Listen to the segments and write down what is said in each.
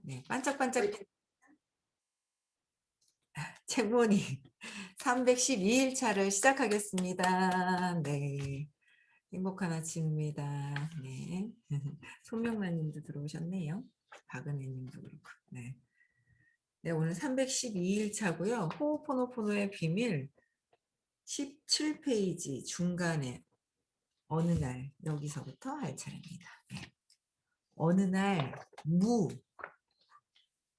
네, 반짝반짝 책무늬 312일 차를 시작하겠습니다. 네. 행복한 아침입니다. 네. 손명란 님도 들어오셨네요. 박은혜 님도 그렇고. 네. 네, 오늘 312일 차고요. 호호포노포노의 비밀 17페이지 중간에 어느 날 여기서부터 할 차례입니다. 네. 어느 날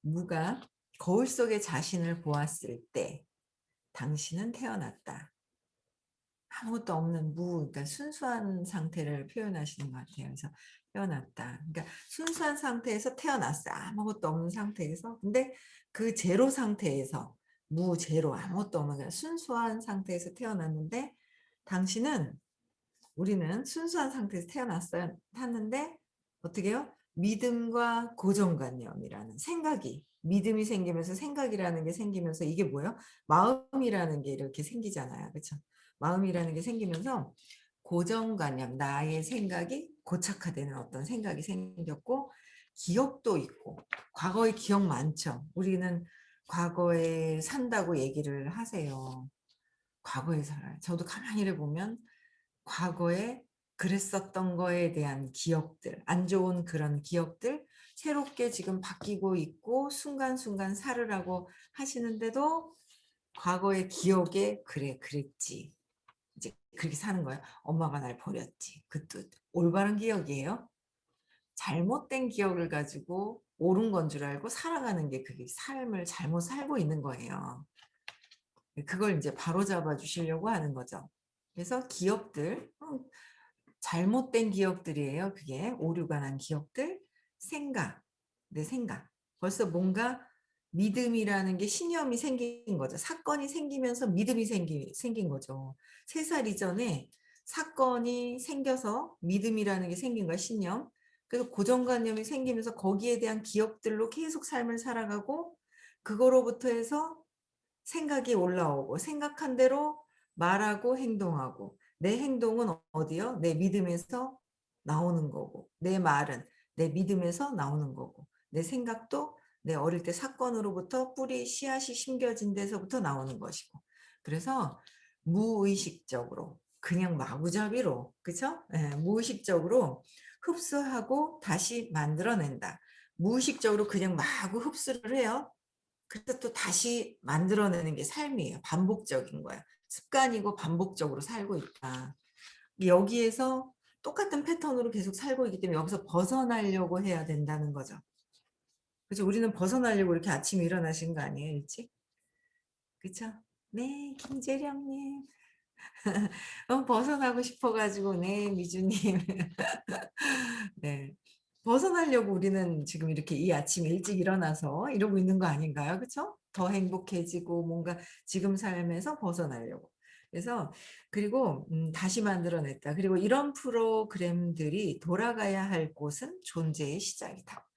무가 거울 속에 자신을 보았을 때 당신은 태어났다. 아무것도 없는 그러니까 순수한 상태를 표현하시는 것 같아요. 그래서 태어났다. 그러니까 순수한 상태에서 태어났어. 아무것도 없는 상태에서. 근데 그 제로 상태에서 무제로 아무것도 없는 그냥 순수한 상태에서 태어났는데 당신은 우리는 순수한 상태에서 태어났어요. 탔는데 어떻게 해요? 믿음과 고정관념이라는 생각이 믿음이 생기면서 생각이라는 게 생기면서 이게 뭐예요? 마음이라는 게 이렇게 생기잖아요. 그렇죠? 마음이라는 게 생기면서 고정관념, 나의 생각이 고착화되는 어떤 생각이 생겼고 기억도 있고 과거의 기억 많죠. 우리는 과거에 산다고 얘기를 하세요. 과거에 살아요. 저도 가만히 보면 과거에 그랬었던 거에 대한 기억들, 안 좋은 그런 기억들 새롭게 지금 바뀌고 있고 순간순간 살으라고 하시는데도 과거의 기억에 그래 그랬지. 이제 그렇게 사는 거야. 엄마가 날 버렸지. 그 뜻. 올바른 기억이에요. 잘못된 기억을 가지고 옳은 건 줄 알고 살아가는 게 그게 삶을 잘못 살고 있는 거예요. 그걸 이제 바로잡아 주시려고 하는 거죠. 그래서 기억들, 잘못된 기억들이에요. 그게 오류가 난 기억들, 생각, 내 생각. 벌써 뭔가 믿음이라는 게 신념이 생긴 거죠. 사건이 생기면서 믿음이 생긴 거죠. 3살 이전에 사건이 생겨서 믿음이라는 게 생긴 거야, 신념. 그래서 고정관념이 생기면서 거기에 대한 기억들로 계속 삶을 살아가고 그거로부터 해서 생각이 올라오고 생각한 대로 말하고 행동하고 내 행동은 어디요? 내 믿음에서 나오는 거고 내 말은 내 믿음에서 나오는 거고 내 생각도 내 어릴 때 사건으로부터 뿌리 씨앗이 심겨진 데서부터 나오는 것이고 그래서 무의식적으로 그냥 마구잡이로 그쵸? 네, 무의식적으로 흡수하고 다시 만들어낸다. 무의식적으로 그냥 마구 흡수를 해요. 그래서 또 다시 만들어내는 게 삶이에요. 반복적인 거야. 습관이고 반복적으로 살고 있다. 여기에서 똑같은 패턴으로 계속 살고 있기 때문에 여기서 벗어나려고 해야 된다는 거죠. 그렇죠? 우리는 벗어나려고 이렇게 아침에 일어나신 거 아니에요, 일찍? 그렇죠? 네, 김재령님. 벗어나고 싶어가지고, 네, 미주님. 네. 벗어나려고 우리는 지금 이렇게 이 아침에 일찍 일어나서 이러고 있는 거 아닌가요? 그렇죠? 더 행복해지고 뭔가 지금 삶에서 벗어나려고. 그래서 그리고 다시 만들어냈다. 그리고 이런 프로그램들이 돌아가야 할 곳은 존재의 시작이다.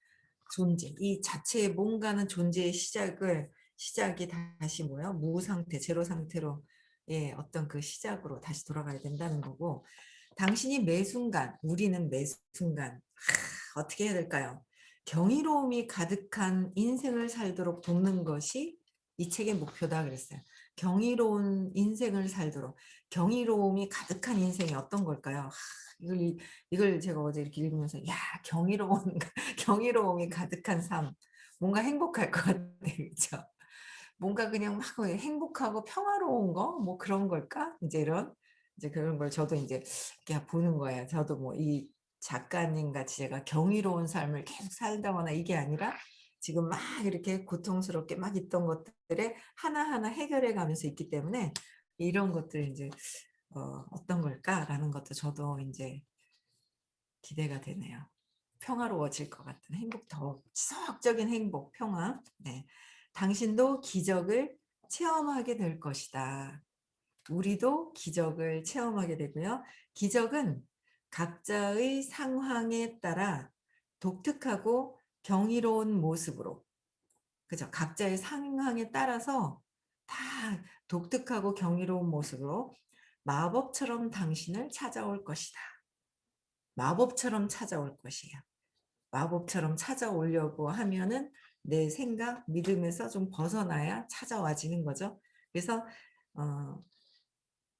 존재. 이 자체의 뭔가는 존재의 시작이 다시 뭐예요? 무 상태, 제로 상태로 예, 어떤 그 시작으로 다시 돌아가야 된다는 거고 당신이 매 순간, 우리는 매 순간 어떻게 해야 될까요? 경이로움이 가득한 인생을 살도록 돕는 것이 이 책의 목표다 그랬어요. 경이로운 인생을 살도록 경이로움이 가득한 인생이 어떤 걸까요? 이걸 제가 어제 이렇게 읽으면서 야 경이로운 경이로움이 가득한 삶 뭔가 행복할 것 같아요. 그렇죠? 뭔가 그냥 막 행복하고 평화로운 거 뭐 그런 걸까? 이제 그런 걸 저도 이제 이렇게 보는 거예요. 저도 뭐 이 작가님 같이 제가 경이로운 삶을 계속 살다거나 이게 아니라 지금 막 이렇게 고통스럽게 막 있던 것들에 하나하나 해결해 가면서 있기 때문에 이런 것들 이제 어떤 걸까라는 것도 저도 이제 기대가 되네요. 평화로워질 것 같은 행복, 더 지속적인 행복, 평화. 네. 당신도 기적을 체험하게 될 것이다. 우리도 기적을 체험하게 되고요. 기적은 각자의 상황에 따라 독특하고 경이로운 모습으로, 그죠? 각자의 상황에 따라서 다 독특하고 경이로운 모습으로 마법처럼 당신을 찾아올 것이다. 마법처럼 찾아올 것이에요. 마법처럼 찾아오려고 하면은 내 생각, 믿음에서 좀 벗어나야 찾아와지는 거죠. 그래서 어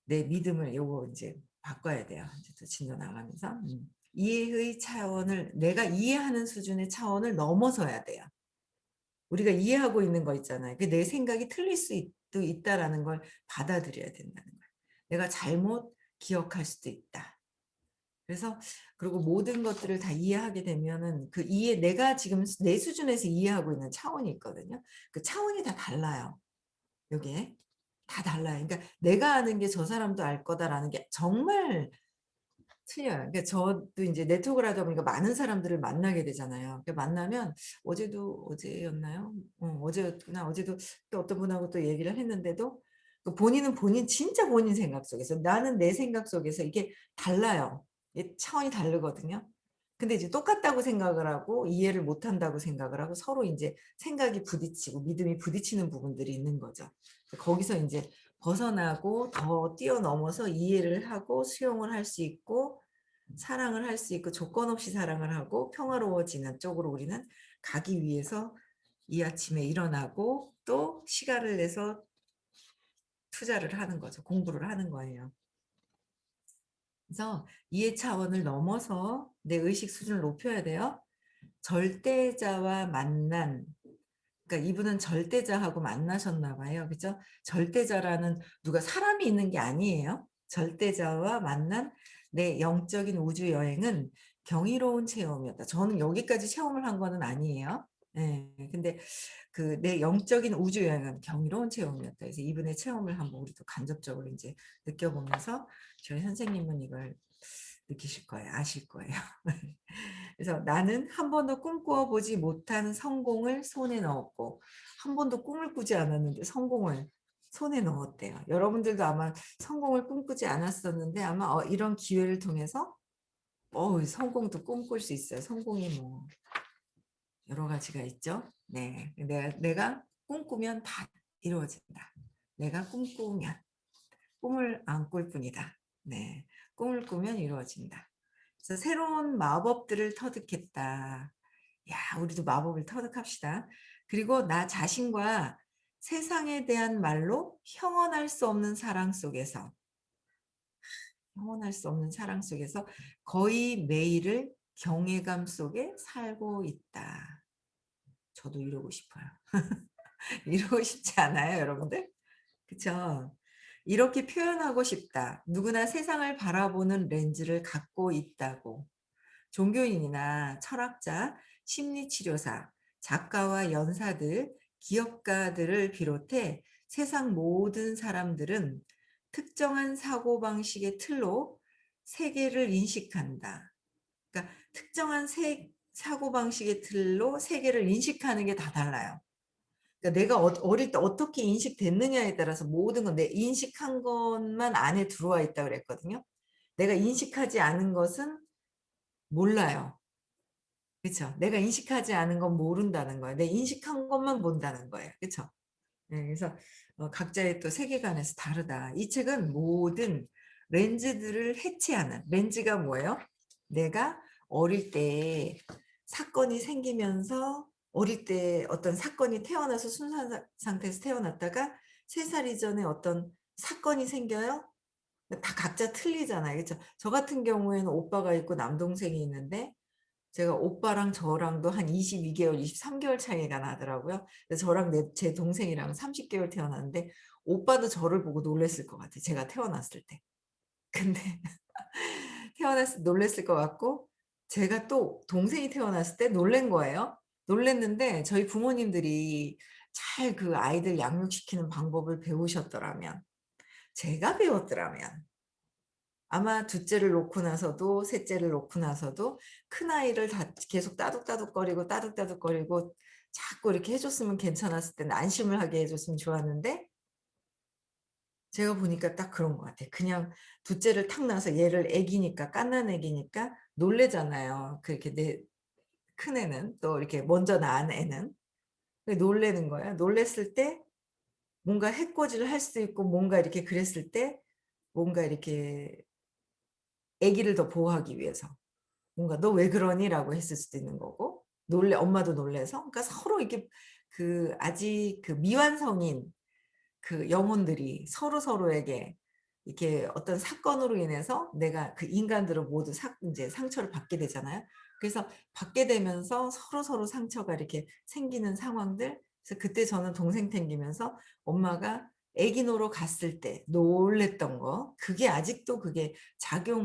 내 믿음을 요거 인제 바꿔야 돼요. 이제 또 진도 나가면서. 이해의 차원을 내가 이해하는 수준의 차원을 넘어서야 돼요. 우리가 이해하고 있는 거 있잖아요. 그 내 생각이 틀릴 수도 있다라는 걸 받아들여야 된다는 거예요. 내가 잘못 기억할 수도 있다. 그래서 그리고 모든 것들을 다 이해하게 되면은 그 이해 내가 지금 내 수준에서 이해하고 있는 차원이 있거든요. 그 차원이 다 달라요. 요게. 다 달라요. 그러니까 '내가 아는 게 저 사람도 알 거다.'라는 게 정말 틀려요. 그러니까 저도 인제 네트워크를 하다 보니까 많은 사람들을 만나게 되잖아요. 그 만나면 어제였나요? 어제였구나. 어제도 또 어떤 분하고 또 얘기를 했는데도 그 본인은 본인 진짜 본인 생각 속에서 나는 내 생각 속에서 이게 달라요. 이게 차원이 다르거든요. 근데 이제 똑같다고 생각을 하고 이해를 못 한다고 생각을 하고 서로 인제 생각이 부딪히고 믿음이 부딪히는 부분들이 있는 거죠. 거기서 인제 벗어나고 더 뛰어넘어서 이해를 하고 수용을 할 수 있고 사랑을 할 수 있고 조건 없이 사랑을 하고 평화로워지는 쪽으로 우리는 가기 위해서 이 아침에 일어나고 또 시간을 내서 투자를 하는 거죠. 공부를 하는 거예요. 그래서 이해 차원을 넘어서 내 의식 수준을 높여야 돼요. 절대자와 만난 그러니까 이분은 절대자하고 만나셨나 봐요. 그죠? 절대자라는 누가 사람이 있는 게 아니에요. 절대자와 만난 내 영적인 우주 여행은 경이로운 체험이었다. 저는 여기까지 체험을 한 거는 아니에요. 예. 근데 그 내 영적인 우주 여행은 경이로운 체험이었다. 그래서 이분의 체험을 한번 우리도 간접적으로 인제 느껴보면서 저희 선생님은 이걸 느끼실 거예요. 아실 거예요. 그래서 나는 한 번도 꿈꾸어 보지 못한 성공을 손에 넣었고 한 번도 꿈을 꾸지 않았는데 성공을 손에 넣었대요. 여러분들도 아마 성공을 꿈꾸지 않았었는데 아마 이런 기회를 통해서 성공도 꿈꿀 수 있어요. 성공이 뭐 여러 가지가 있죠. 네. 내가 꿈꾸면 다 이루어진다. 내가 꿈꾸면 꿈을 안 꿀 뿐이다. 네. 꿈을 꾸면 이루어진다. 그래서 새로운 마법들을 터득했다. 야, 우리도 마법을 터득합시다. 그리고 나 자신과 세상에 대한 말로 형언할 수 없는 사랑 속에서, 형언할 수 없는 사랑 속에서 거의 매일을 경외감 속에 살고 있다. 저도 이루고 싶어요. 이루고 싶지 않아요, 여러분들? 그쵸? 이렇게 표현하고 싶다. 누구나 세상을 바라보는 렌즈를 갖고 있다고. 종교인이나 철학자, 심리치료사, 작가와 연사들, 기업가들을 비롯해 세상 모든 사람들은 특정한 사고방식의 틀로 세계를 인식한다. 그러니까 특정한 사고방식의 틀로 세계를 인식하는 게 다 달라요. 그러니까 내가 어릴 때 어떻게 인식됐느냐에 따라서 모든 건 내 인식한 것만 안에 들어와 있다 그랬거든요. 내가 인식하지 않은 것은 몰라요. 그쵸. 내가 인식하지 않은 건 모른다는 거예요. 내 인식한 것만 본다는 거예요. 그쵸. 네, 그래서 각자의 또 세계관에서 다르다. 이 책은 모든 렌즈들을 해체하는 렌즈가 뭐예요? 내가 어릴 때 사건이 생기면서 어릴 때 어떤 사건이 태어나서 순수한 상태에서 태어났다가 3살 이전에 어떤 사건이 생겨요? 다 각자 틀리잖아요. 그쵸. 저 같은 경우에는 오빠가 있고 남동생이 있는데 제가 오빠랑 저랑도 한 22개월, 23개월 차이가 나더라고요. 그래서 저랑 제 동생이랑 30개월 태어났는데 오빠도 저를 보고 놀랐을 것 같아요, 제가 태어났을 때. 근데 태어났을 때 놀랐을 것 같고 제가 또 동생이 태어났을 때 놀란 거예요. 놀랐는데 저희 부모님들이 잘 그 아이들 양육시키는 방법을 배우셨더라면 제가 배웠더라면 아마 둘째를 놓고 나서도 셋째를 놓고 나서도 큰아이를 다 계속 따둑따둑거리고 따둑따둑거리고 자꾸 이렇게 해 줬으면 괜찮았을 텐데 안심을 하게 해 줬으면 좋았는데 제가 보니까 딱 그런 것 같아요. 그냥 둘째를 탁 낳아서 얘를 애기니까 갓난 애기니까 놀라잖아요. 그렇게 내 큰애는 또 이렇게 먼저 낳은 애는. 놀라는 거예요. 놀랐을 때 뭔가 해코지를 할 수도 있고 뭔가 이렇게 그랬을 때 뭔가 이렇게 아기를 더 보호하기 위해서. 뭔가 "너 왜 그러니?" 라고 했을 수도 있는 거고 엄마도 놀라서 그러니까 서로 이렇게 아직 미완성인 영혼들이 서로서로에게 이렇게 어떤 사건으로 인해서 내가 인간들은 모두 인제 상처를 받게 되잖아요. 그래서 받게 되면서 서로서로 상처가 이렇게 생기는 상황들 그래서 그때 저는 동생 챙기면서 엄마가 애기노로 갔을 때 놀랬던 거 아직도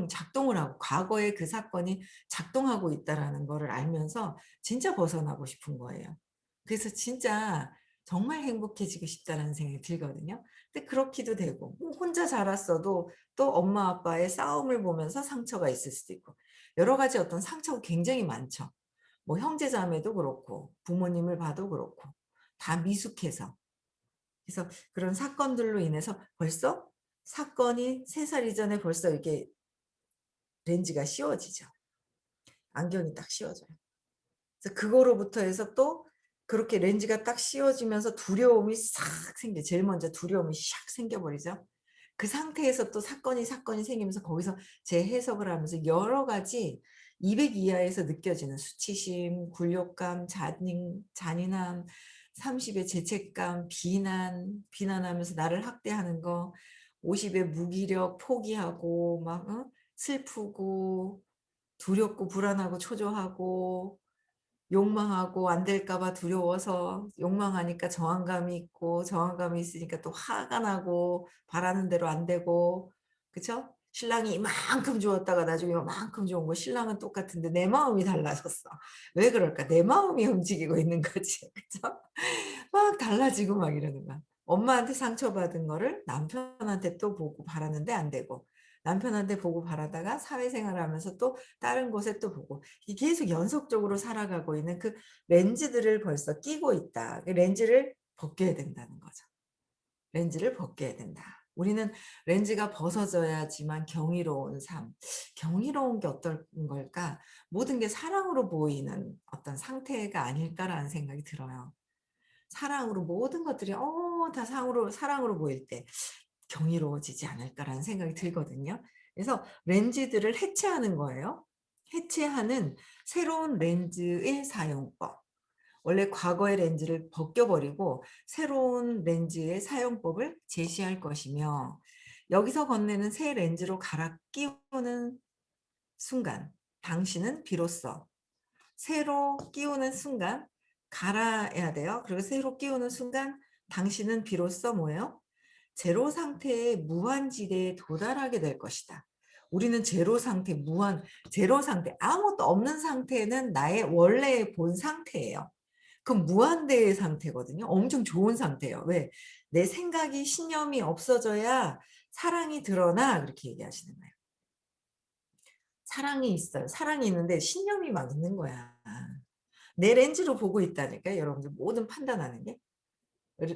작동을 하고 과거의 그 사건이 작동하고 있다라는 거를 알면서 진짜 벗어나고 싶은 거예요. 그래서 진짜 정말 행복해지고 싶다라는 생각이 들거든요. 근데 그렇기도 되고 뭐 혼자 자랐어도 또 엄마 아빠의 싸움을 보면서 상처가 있을 수도 있고 여러 가지 어떤 상처가 굉장히 많죠. 뭐 형제 자매도 그렇고 부모님을 봐도 그렇고 다 미숙해서. 그래서 그런 사건들로 인해서 벌써 사건이 3살 이전에 벌써 이렇게 렌즈가 씌워지죠. 안경이 딱 씌워져요. 그래서 그거로부터 해서 또 그렇게 렌즈가 딱 씌워지면서 두려움이 싹 제일 먼저 두려움이 샥 생겨버리죠. 그 상태에서 또 사건이 생기면서 거기서 재해석을 하면서 여러 가지 200 이하에서 느껴지는 수치심, 굴욕감, 잔인함, 30의 죄책감, 비난하면서 나를 학대하는 거, 50의 무기력, 포기하고 막 슬프고 두렵고 불안하고 초조하고 욕망하고 안 될까 봐 두려워서 욕망하니까 저항감이 있고 저항감이 있으니까 또 화가 나고 바라는 대로 안 되고 그쵸? 신랑이 이만큼 좋았다가 나중에 요만큼 좋은 거 신랑은 똑같은데 내 마음이 달라졌어. 왜 그럴까? 내 마음이 움직이고 있는 거지. 그죠? 막 달라지고 막 이러는 거야. 엄마한테 상처받은 거를 남편한테 또 보고 바랐는데 안 되고 남편한테 보고 바라다가 사회생활을 하면서 또 다른 곳에 또 보고 이게 계속 연속적으로 살아가고 있는 렌즈들을 벌써 끼고 있다. 그 렌즈를 벗겨야 된다는 거죠. 렌즈를 벗겨야 된다. 우리는 렌즈가 벗어져야지만 경이로운 삶. 경이로운 게 어떤 걸까? 모든 게 사랑으로 보이는 어떤 상태가 아닐까라는 생각이 들어요. 사랑으로 모든 것들이 다 사랑으로 보일 때 경이로워지지 않을까라는 생각이 들거든요. 그래서 렌즈들을 해체하는 거예요. 해체하는 새로운 렌즈의 사용법. 원래 과거의 렌즈를 벗겨 버리고 새로운 렌즈의 사용법을 제시할 것이며 여기서 건네는 새 렌즈로 갈아 끼우는 순간 당신은 비로소 새로 끼우는 순간 갈아야 돼요. 그리고 새로 끼우는 순간 당신은 비로소 뭐예요? 제로 상태의 무한지대에 도달하게 될 것이다. 우리는 제로 상태, 아무것도 없는 상태는 나의 원래의 본 상태예요. 그럼 무한대의 상태거든요. 엄청 좋은 상태예요. 왜? 내 생각이 신념이 없어져야 사랑이 드러나 그렇게 얘기하시는 거예요. 사랑이 있어요. 사랑이 있는데 신념이 막 있는 거야. 내 렌즈로 보고 있다니까요, 여러분들 모든 판단하는 게.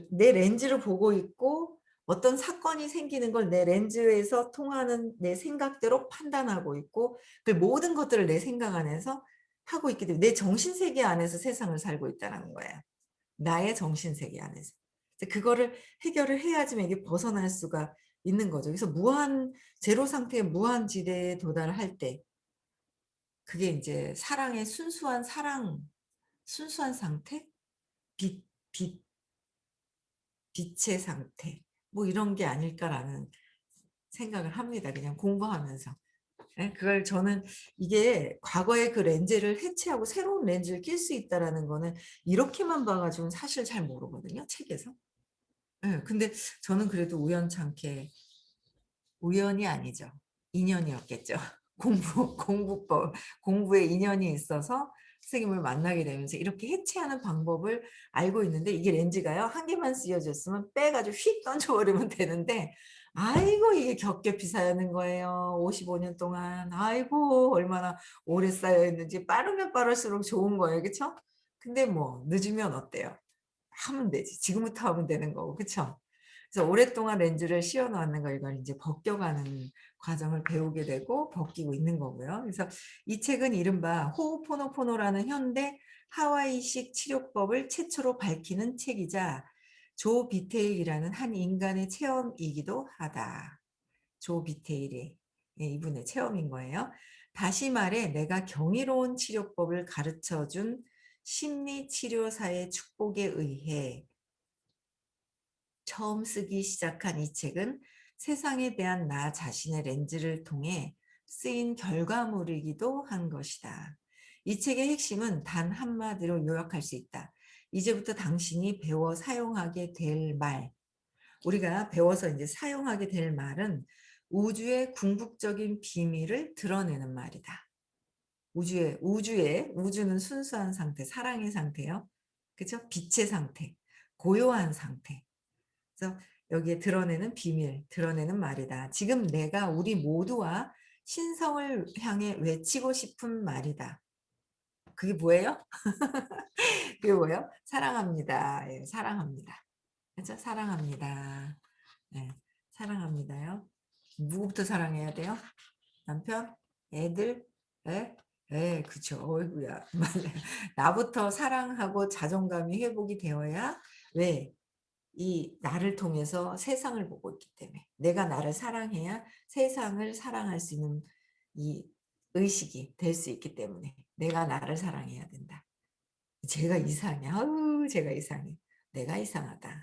내 렌즈를 보고 있고 어떤 사건이 생기는 걸 내 렌즈에서 통하는 내 생각대로 판단하고 있고 그 모든 것들을 내 생각 안에서 하고 있기 때문에 내 정신세계 안에서 세상을 살고 있다는 거예요. 나의 정신세계 안에서. 그거를 해결을 해야지만 이게 벗어날 수가 있는 거죠. 그래서 제로 상태의 무한지대에 도달할 때 그게 이제 순수한 상태? 빛, 빛, 빛의 상태. 뭐 이런 게 아닐까라는 생각을 합니다. 그냥 공부하면서. 예, 그걸 저는 이게 과거의 그 렌즈를 해체하고 새로운 렌즈를 낄 수 있다라는 거는 이렇게만 봐 가지고는 사실 잘 모르거든요, 책에서. 예. 근데 저는 그래도 우연이 아니죠. 인연이었겠죠. 공부에 인연이 있어서 선생님을 만나게 되면서 이렇게 해체하는 방법을 알고 있는데 이게 렌즈가요. 한 개만 쓰여졌으면 빼 가지고 휙 던져 버리면 되는데 아이고 이게 겹겹이 쌓이는 거예요. 55년 동안. 아이고 얼마나 오래 쌓여 있는지 빠르면 빠를수록 좋은 거예요. 그쵸? 근데 뭐 늦으면 어때요? 하면 되지. 지금부터 하면 되는 거고. 그쵸? 그래서 오랫동안 렌즈를 씌워 놓았는 걸 이걸 인제 벗겨가는 과정을 배우게 되고 벗기고 있는 거고요. 그래서 이 책은 이른바 호오포노포노라는 현대 하와이식 치료법을 최초로 밝히는 책이자 조 비테일이라는 한 인간의 체험이기도 하다. 조 비테일이 이분의 체험인 거예요. 다시 말해 내가 경이로운 치료법을 가르쳐 준 심리치료사의 축복에 의해 처음 쓰기 시작한 이 책은 세상에 대한 나 자신의 렌즈를 통해 쓰인 결과물이기도 한 것이다. 이 책의 핵심은 단 한마디로 요약할 수 있다. 이제부터 당신이 배워 사용하게 될 말, 우리가 배워서 이제 사용하게 될 말은 우주의 궁극적인 비밀을 드러내는 말이다. 우주는 순수한 상태, 사랑의 상태요. 그죠? 빛의 상태, 고요한 상태. 그래서 여기에 드러내는 비밀, 드러내는 말이다. 지금 내가 우리 모두와 신성을 향해 외치고 싶은 말이다. 그게 뭐예요? 그게 뭐예요? 사랑합니다. 예, 사랑합니다. 그죠? 사랑합니다. 예, 사랑합니다요. 누구부터 사랑해야 돼요? 남편? 애들? 예? 예, 그쵸. 어이구야. 맞아요. 나부터 사랑하고 자존감이 회복이 되어야 왜? 이 나를 통해서 세상을 보고 있기 때문에 내가 나를 사랑해야 세상을 사랑할 수 있는 이 의식이 될 수 있기 때문에 내가 나를 사랑해야 된다. 제가 이상해. 아우, 제가 이상해. 내가 이상하다.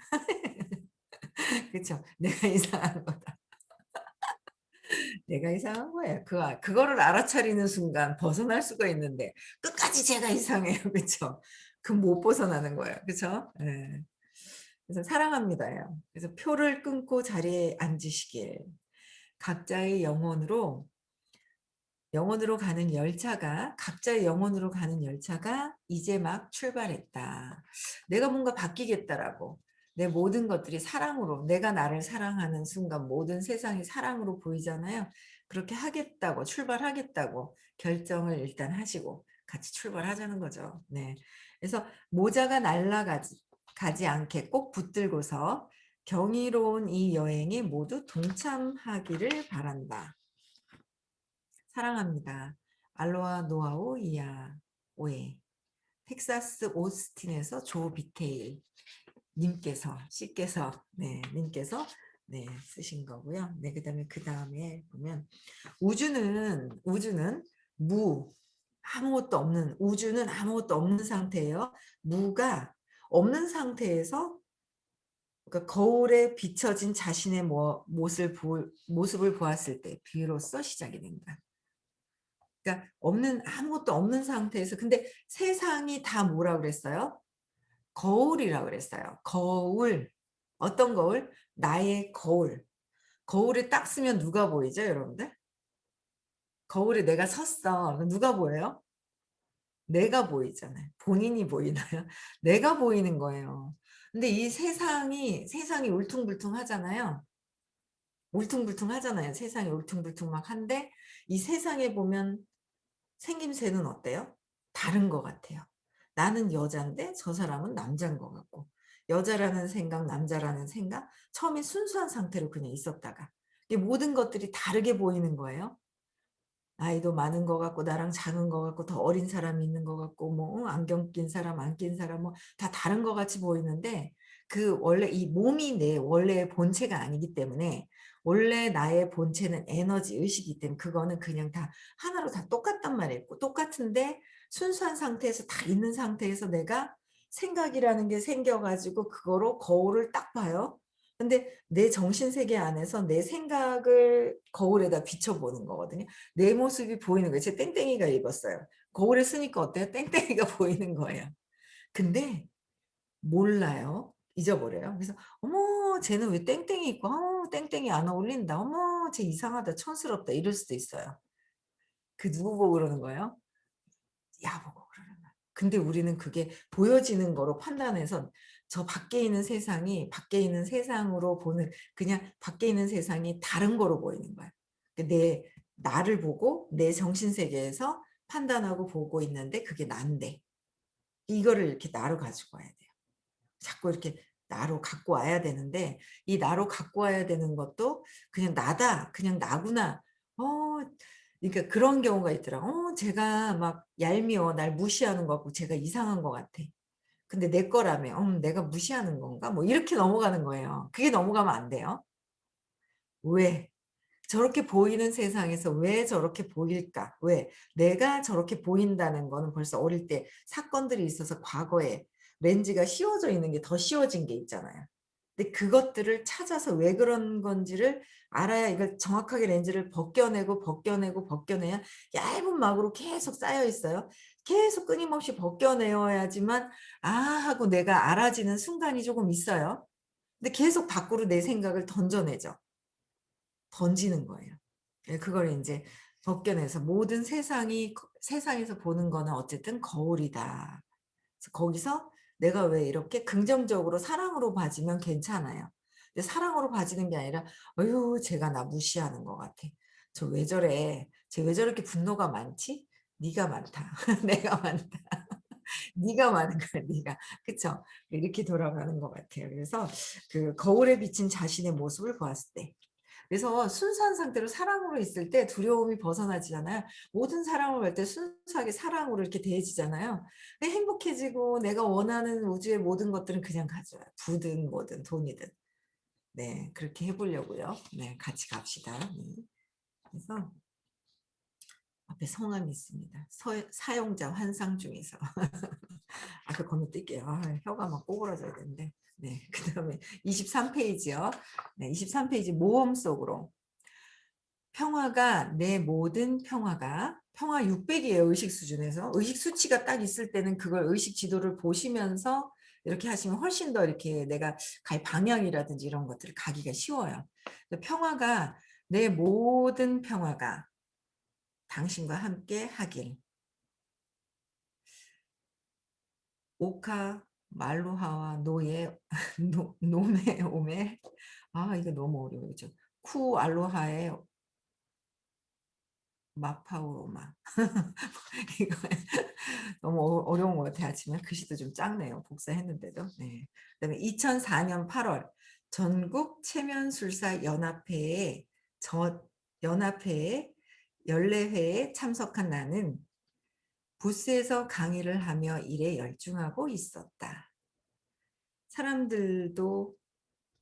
그쵸? 내가 이상한 거다. 내가 이상한 거예요. 그거를 알아차리는 순간 벗어날 수가 있는데 끝까지 제가 이상해요. 그쵸? 그 못 벗어나는 거예요. 그쵸? 예. 그래서 사랑합니다요. 그래서 표를 끊고 자리에 앉으시길. 각자의 각자의 영혼으로 가는 열차가 이제 막 출발했다. 내가 뭔가 바뀌겠다라고. 내 모든 것들이 사랑으로, 내가 나를 사랑하는 순간 모든 세상이 사랑으로 보이잖아요. 그렇게 하겠다고, 출발하겠다고 결정을 일단 하시고 같이 출발하자는 거죠. 네. 그래서 모자가 가지 않게 꼭 붙들고서 경이로운 이 여행에 모두 동참하기를 바란다. 사랑합니다. 알로하 노하우 이야 오에 텍사스 오스틴에서 조 비테일 님께서 네, 쓰신 거고요. 네, 그다음에 보면 우주는 우주는 아무것도 없는 상태예요. 무가 없는 상태에서 그러니까 거울에 비춰진 자신의 모습을 보았을 때 비로소 시작이 된다. 그러니까 아무것도 없는 상태에서 근데 세상이 다 뭐라 그랬어요? 거울이라 그랬어요. 거울. 어떤 거울? 나의 거울. 거울에 딱 쓰면 누가 보이죠, 여러분들? 거울에 내가 섰어. 그럼 누가 보여요? 내가 보이잖아요. 본인이 보이나요? 내가 보이는 거예요. 근데 이 세상이 울퉁불퉁하잖아요. 울퉁불퉁하잖아요. 세상이 울퉁불퉁 막 한데 이 세상에 보면 생김새는 어때요? 다른 것 같아요. 나는 여잔데 저 사람은 남자인 것 같고 여자라는 생각, 남자라는 생각 처음에 순수한 상태로 그냥 있었다가 이 모든 것들이 다르게 보이는 거예요. 나이도 많은 것 같고 나랑 작은 것 같고 더 어린 사람이 있는 것 같고 뭐 안경 낀 사람 안 낀 사람 뭐 다 다른 것 같이 보이는데 그 원래 이 몸이 내 원래의 본체가 아니기 때문에 원래 나의 본체는 에너지 의식이기 때문에 그거는 그냥 다 하나로 다 똑같단 말이에요. 똑같은데 순수한 상태에서 다 있는 상태에서 내가 생각이라는 게 생겨가지고 그거로 거울을 딱 봐요. 근데 내 정신세계 안에서 내 생각을 거울에다 비춰보는 거거든요. 내 모습이 보이는 거예요. 제 땡땡이가 입었어요. 거울에 쓰니까 어때요? 땡땡이가 보이는 거예요. 근데 몰라요. 잊어버려요. 그래서 어머 쟤는 왜 땡땡이 입고 땡땡이 안 어울린다. 어머 쟤 이상하다. 촌스럽다. 이럴 수도 있어요. 그 누구 보고 그러는 거예요? 야보고 그러는 거예요. 근데 우리는 그게 보여지는 거로 판단해서 저 밖에 있는 세상으로 보는 그냥 밖에 있는 세상이 다른 거로 보이는 거야. 내 나를 보고 내 정신 세계에서 판단하고 보고 있는데 그게 난데 이거를 이렇게 나로 가지고 와야 돼요. 자꾸 이렇게 나로 갖고 와야 되는데 이 나로 갖고 와야 되는 것도 그냥 나다. 그냥 나구나. 그러니까 그런 경우가 있더라. 제가 막 얄미워. 날 무시하는 것 같고 제가 이상한 것 같아. 근데 내 거라며. 내가 무시하는 건가? 뭐 이렇게 넘어가는 거예요. 그게 넘어가면 안 돼요. 왜? 저렇게 보이는 세상에서 왜 저렇게 보일까? 왜? 내가 저렇게 보인다는 거는 벌써 어릴 때 사건들이 있어서 과거에 렌즈가 씌워져 있는 게 더 씌워진 게 있잖아요. 근데 그것들을 찾아서 왜 그런 건지를 알아야 이걸 정확하게 렌즈를 벗겨내고 벗겨내고 벗겨내야 얇은 막으로 계속 쌓여 있어요. 계속 끊임없이 벗겨내어야지만 아 하고 내가 알아지는 순간이 조금 있어요. 근데 계속 밖으로 내 생각을 던져내죠. 던지는 거예요. 예 그걸 인제 벗겨내서 모든 세상이 세상에서 보는 거는 어쨌든 거울이다. 그래서 거기서 내가 왜 이렇게 긍정적으로 사랑으로 봐지면 괜찮아요. 근데 사랑으로 봐지는 게 아니라 '어유 쟤가 나 무시하는 것 같아. 저 왜 저래? 쟤 왜 저렇게 분노가 많지? 네가 많다. 내가 많다. 네가 많은 거야 네가.' 그쵸? 이렇게 돌아가는 것 같아요. 그래서 그 거울에 비친 자신의 모습을 보았을 때 그래서 순수한 상태로 사랑으로 있을 때 두려움이 벗어나지잖아요. 모든 사람을 볼 때 순수하게 사랑으로 이렇게 대해지잖아요. 행복해지고 내가 원하는 우주의 모든 것들은 그냥 가져와요. 부든 뭐든 돈이든. 네. 그렇게 해 보려고요. 네. 같이 갑시다. 네. 그래서 앞에 성함이 있습니다. 사용자 환상 중에서. 앞에 건너뛸게요. 아 혀가 막 꼬부라져야 되는데. 네. 그다음에 23 페이지요. 네. 23 페이지 모험 속으로. 평화가 내 모든 평화가 평화 600이에요. 의식 수준에서. 의식 수치가 딱 있을 때는 그걸 의식 지도를 보시면서 이렇게 하시면 훨씬 더 이렇게 내가 갈 방향이라든지 이런 것들을 가기가 쉬워요. 평화가 내 모든 평화가 당신과 함께 하길. 오카 말루하와 노예 노메 오메 아 이거 너무 어려워요. 그죠? 쿠 알로하의 마파오로마 이거 너무 어려운 것 같아요. 아침에 글씨도 좀 작네요. 복사했는데도. 네. 그다음에 2004년 8월 전국 체면술사 연합회에 저 연합회에 연례회에 참석한 나는 부스에서 강의를 하며 일에 열중하고 있었다. 사람들도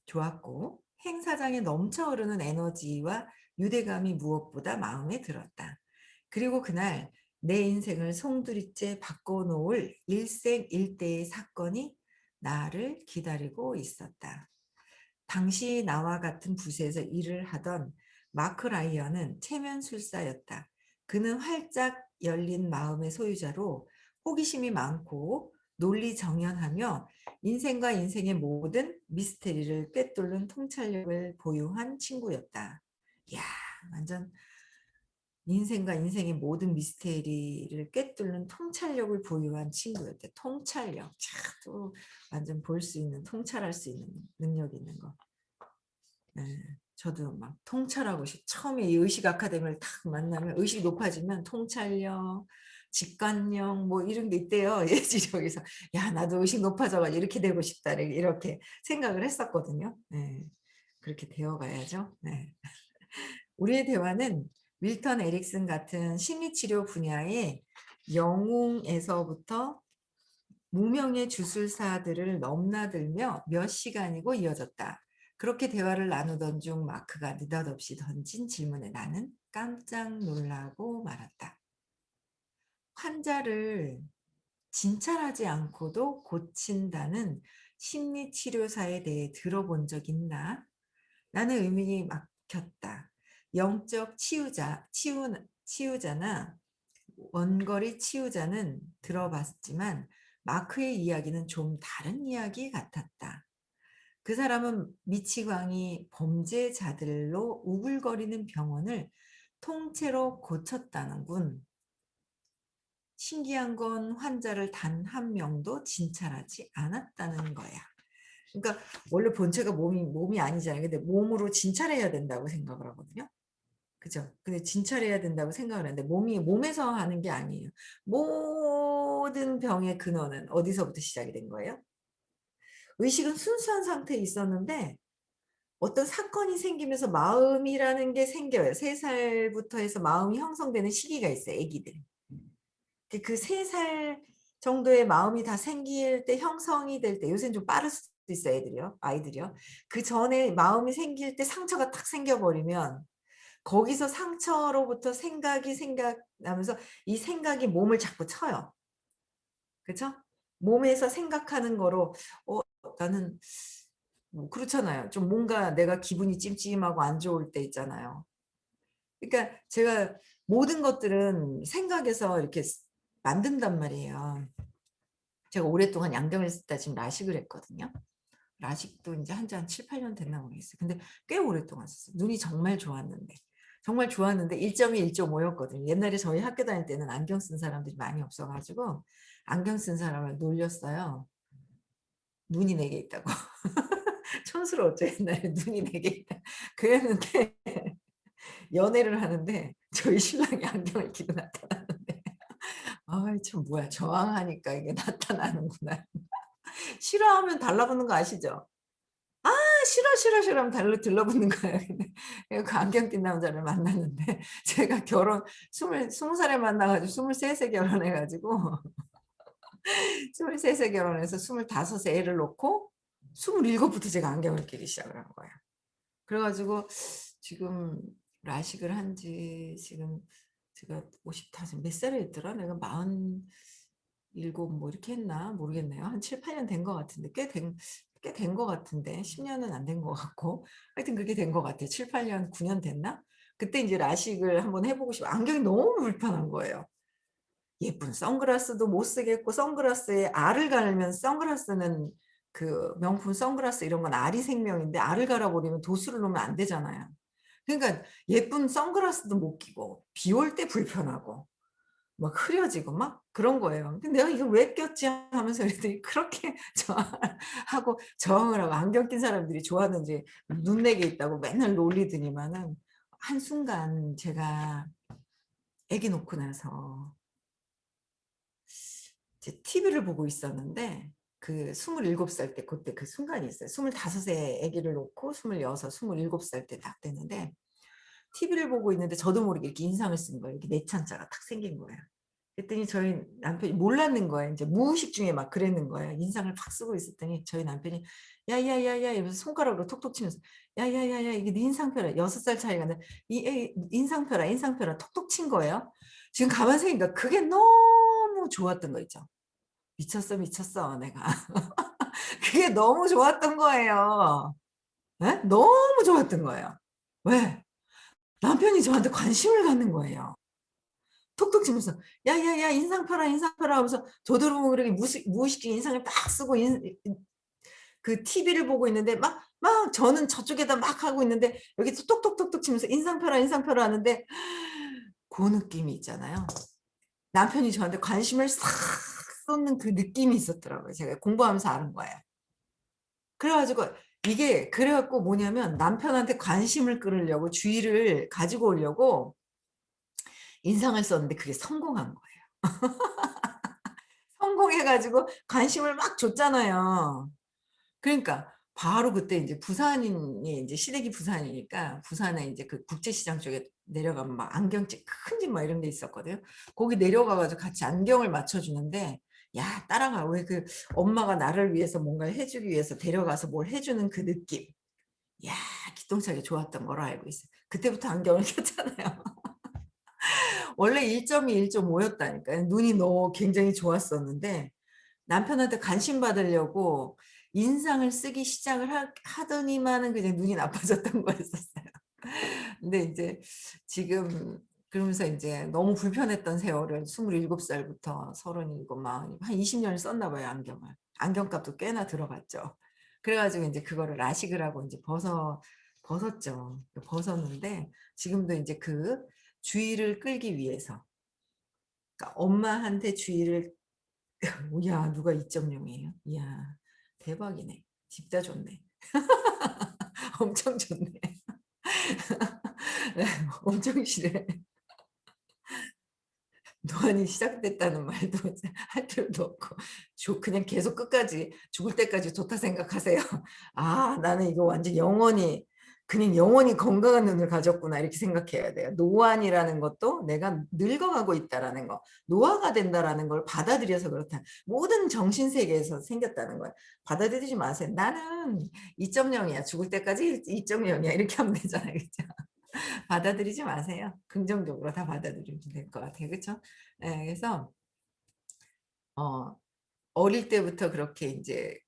좋았고 행사장에 넘쳐흐르는 에너지와 유대감이 무엇보다 마음에 들었다. 그리고 그날 내 인생을 송두리째 바꿔놓을 일생일대의 사건이 나를 기다리고 있었다. 당시 나와 같은 부서에서 일을 하던 마크 라이언은 체면술사였다. 그는 활짝 열린 마음의 소유자로 호기심이 많고 논리정연하며 인생과 인생의 모든 미스테리를 꿰뚫는 통찰력을 보유한 친구였다. 이야, 완전 인생과 인생의 모든 미스테리를 꿰뚫는 통찰력을 보유한 친구였대. 통찰력. 참, 또 완전 볼 수 있는, 통찰할 수 있는 능력 있는 거. 예. 저도 막 통찰하고 처음에 이 의식 아카데미를 딱 만나면 의식이 높아지면 통찰력, 직관력 뭐 이런 게 있대요. 예지적에서 야 나도 의식 높아져가 이렇게 되고 싶다 이렇게 생각을 했었거든요. 네. 그렇게 되어가야죠. 네. 우리의 대화는 밀턴 에릭슨 같은 심리치료 분야의 영웅에서부터 무명의 주술사들을 넘나들며 몇 시간이고 이어졌다. 그렇게 대화를 나누던 중 마크가 느닷없이 던진 질문에 나는 깜짝 놀라고 말았다. 환자를 진찰하지 않고도 고친다는 심리치료사에 대해 들어본 적 있나? 나는 의문이 막혔다. 영적 치유자나 원거리 치유자는 들어봤지만 마크의 이야기는 좀 다른 이야기 같았다. 그 사람은 미치광이 범죄자들로 우글거리는 병원을 통째로 고쳤다는군. 신기한 건 환자를 단 한 명도 진찰하지 않았다는 거야. 그러니까 원래 본체가 몸이 아니잖아요. 근데 몸으로 진찰해야 된다고 생각을 하거든요. 그죠? 근데 진찰해야 된다고 생각을 하는데 몸에서 하는 게 아니에요. 모든 병의 근원은 어디서부터 시작이 된 거예요? 의식은 순수한 상태에 있었는데 어떤 사건이 생기면서 마음이라는 게 생겨요. 3살부터 해서 마음이 형성되는 시기가 있어요. 아기들이. 그 3살 정도의 마음이 다 생길 때 형성이 될 때 요새는 좀 빠를 수도 있어요. 애들이요. 아이들이요. 그 전에 마음이 생길 때 상처가 탁 생겨버리면 거기서 상처로부터 생각이 생각나면서 이 생각이 몸을 자꾸 쳐요. 그쵸? 몸에서 생각하는 거로 나는 뭐 그렇잖아요. 좀 뭔가 내가 기분이 찜찜하고 안 좋을 때 있잖아요. 그러니까 제가 모든 것들은 생각에서 이렇게 만든단 말이에요. 제가 오랫동안 양경을 쓰다 지금 라식을 했거든요. 라식도 이제 한지 한 7-8년 됐나 모르겠어요. 근데 꽤 오랫동안 썼어요. 눈이 정말 좋았는데. 정말 좋았는데 1.2, 1.5였거든요. 옛날에 저희 학교 다닐 때는 안경 쓴 사람들이 많이 없어 가지고 안경 쓴 사람을 놀렸어요. 눈이 4개 있다고. 촌스러웠죠. 옛날에 눈이 4개 있다. 그랬는데 연애를 하는데 저희 신랑이 안경을 끼고 나타났는데 아이 참 뭐야 저항하니까 이게 나타나는구나. 싫어하면 달라붙는 거 아시죠? "아 싫어, 싫어, 싫어." 하면 들러붙는 거예요. 근데 그 안경 낀 남자를 만났는데 제가 결혼 20 살에 만나 가지고 23세 결혼해 가지고 23세 결혼해서 25에 애를 놓고 27 부터 제가 안경을 끼기 시작을 한 거예요. 그래 가지고 지금 라식을 한지 지금 제가 55 몇 살이었더라? 내가 47 뭐 이렇게 했나 모르겠네요. 한 7-8년 된 것 같은데 꽤 된 것 같은데 10 년은 안 된 것 같고 하여튼 그렇게 된 것 같아요. 7-8 년 9년 됐나? 그때 인제 라식을 한번 해 보고 싶어 안경이 너무 불편한 거예요. 예쁜 선글라스도 못 쓰겠고 선글라스에 알을 갈면 선글라스는 그 명품 선글라스 이런 건 알이 생명인데 알을 갈아 버리면 도수를 놓으면 안 되잖아요. 그러니까 예쁜 선글라스도 못 끼고 비 올 때 불편하고 막 흐려지고 막 그런 거예요. 근데 '내가 이걸 왜 꼈지?' 하면서 애들이 그렇게 저항하고 저항을 하고 안경 낀 사람들이 좋았는지 눈 4개 있다고 맨날 놀리더니만은 한순간 제가 아기 놓고 나서 이제 TV를 보고 있었는데 그 27살 때 그때 그 순간이 있어요. 25에 아기를 놓고 26, 27살 때 딱 됐는데 TV를 보고 있는데 저도 모르게 이렇게 인상을 쓴 거예요. 이렇게 내찬자가 탁 생긴 거예요. 그랬더니 저희 남편이 몰랐는 거예요. 인제 무의식 중에 막 그랬는 거예요. 인상을 팍 쓰고 있었더니 저희 남편이 "야야야야." 이러면서 손가락으로 톡톡 치면서 "야야야야 이게 네 인상 펴라." 6살 차이가 나 이 인상 펴라, 인상 펴라." 톡톡 친 거예요. 지금 가만히 생각하니까 그게 너무 좋았던 거 있죠. 미쳤어, 미쳤어 내가. 그게 너무 좋았던 거예요. 예? 너무 좋았던 거예요. 왜? 남편이 저한테 관심을 갖는 거예요. 톡톡 치면서 "야야야 인상 펴라, 인상 펴라." 하면서 저도 모르게 무의식중에 인상을 딱 쓰고 그 TV를 보고 있는데 막 저는 저쪽에다 막 하고 있는데 여기서 톡톡톡톡 치면서 "인상 펴라, 인상 펴라." 하는데 고 느낌이 있잖아요. 남편이 저한테 관심을 싹 쏟는 그 느낌이 있었더라고요. 제가 공부하면서 아는 거예요. 그래 가지고 이게 그래 갖고 뭐냐면 남편한테 관심을 끌으려고 주의를 가지고 오려고 인상을 썼는데 그게 성공한 거예요. 성공해 가지고 관심을 막 줬잖아요. 그러니까 바로 그때 인제 부산이 인제 시댁이 부산이니까 부산에 인제 그 국제시장 쪽에 내려가면 막 안경집 큰 집 막 이런 데 있었거든요. 거기 내려가 가지고 같이 안경을 맞춰 주는데 야 따라가 왜 그 엄마가 나를 위해서 뭔가를 해 주기 위해서 데려가서 뭘 해 주는 그 느낌. 야 기똥차게 좋았던 걸로 알고 있어요. 그때부터 안경을 꼈잖아요. 원래 1.2, 1.5 였다니까요. 눈이 굉장히 좋았었는데 남편한테 관심 받으려고 인상을 쓰기 시작을 하더니만은 그냥 눈이 나빠졌던 거였었어요. 근데 인제 지금 그러면서 인제 너무 불편했던 세월을 27 살부터 37, 40 한 20 년을 썼나 봐요 안경을. 안경값도 꽤나 들어갔죠. 그래 가지고 인제 그거를 라식을 하고 인제 벗었죠. 벗었는데 지금도 인제 그 주의를 끌기 위해서 그러니까 엄마한테 주의를 야 누가 2.0 이에요? 이야 대박이네. 집다 좋네. 엄청 좋네. 엄청 실해. 노안이 시작됐다는 말도 이제 할 필요도 없고 그냥 계속 끝까지 죽을 때까지 좋다 생각하세요. '아 나는 이거 완전 영원히 그냥 영원히 건강한 눈을 가졌구나.' 이렇게 생각해야 돼요. 노안이라는 것도 '내가 늙어가고 있다.'라는 거, '노화가 된다.'라는 걸 받아들여서 그렇다. 모든 정신 세계에서 생겼다는 거예요. 받아들이지 마세요. '나는 2.0 이야. 죽을 때까지 2.0 이야.' 이렇게 하면 되잖아요. 그죠? 받아들이지 마세요. 긍정적으로 다 받아들이면 될 것 같아요. 그쵸? 예, 그래서 어 어릴 때부터 그렇게 인제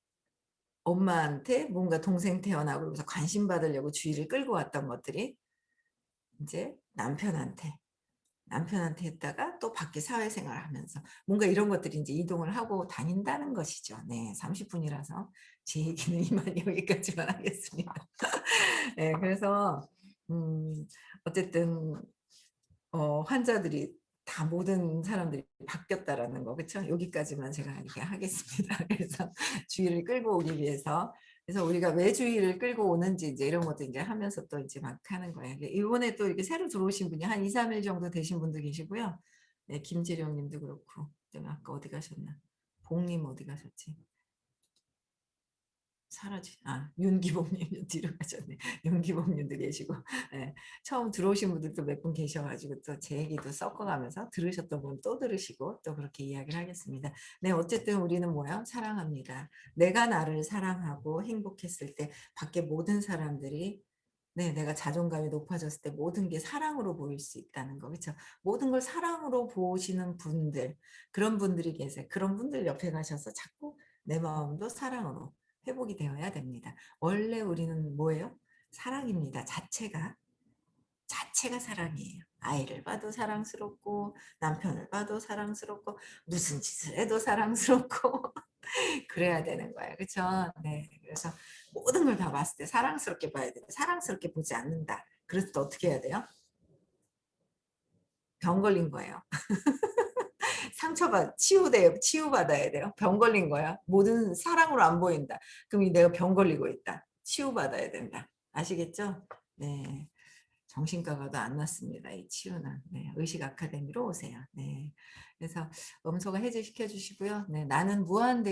엄마한테 뭔가 동생 태어나고 그러면서 관심 받으려고 주의를 끌고 왔던 것들이 인제 남편한테 했다가 또 밖에 사회생활을 하면서 뭔가 이런 것들이 인제 이동을 하고 다닌다는 것이죠. 네. 30 분이라서 제 얘기는 이만 여기까지만 하겠습니다. 예. 그래서 음 어쨌든 환자들이 다 모든 사람들이 바뀌었다라는 거 그쵸? 여기까지만 제가 이렇게 하겠습니다. 그래서 주의를 끌고 오기 위해서 그래서 우리가 왜 주의를 끌고 오는지 이제 이런 것도 인제 하면서 또 이제 막 하는 거예요. 이번에 또 이렇게 새로 들어오신 분이 한 2-3일 정도 되신 분도 계시고요. 네 김지령 님도 그렇고 그다음에 아까 어디 가셨나? 봉님 어디 가셨지? 윤기복 님도 뒤로 가셨네. 윤기복 님도 계시고 예. 처음 들어오신 분들도 몇 분 계셔 가지고 또 제 얘기도 섞어 가면서 들으셨던 분 또 들으시고 또 그렇게 이야기를 하겠습니다. 네 어쨌든 우리는 뭐요? 사랑합니다. 내가 나를 사랑하고 행복했을 때 밖에 모든 사람들이 네 내가 자존감이 높아졌을 때 모든 게 사랑으로 보일 수 있다는 거 그쵸? 모든 걸 사랑으로 보시는 분들 그런 분들이 계세요. 그런 분들 옆에 가셔서 자꾸 내 마음도 사랑으로 회복이 되어야 됩니다. 원래 우리는 뭐예요? 사랑입니다. 자체가 사랑이에요. 아이를 봐도 사랑스럽고 남편을 봐도 사랑스럽고 무슨 짓을 해도 사랑스럽고 그래야 되는 거예요. 그쵸? 네. 그래서 모든 걸 다 봤을 때 사랑스럽게 봐야 돼요. 사랑스럽게 보지 않는다. 그래서 또 어떻게 해야 돼요? 병 걸린 거예요. 치유받아야 돼요. 병 걸린 거야. 모든 사랑으로 안 보인다. 그럼 이 내가 병 걸리고 있다. 치유받아야 된다. 아시겠죠? 네. 정신과 가도 안 낫습니다. 이 치유는. 네. 의식 아카데미로 오세요. 네. 그래서 음소거 해제시켜 주시고요. 네. 나는 무한대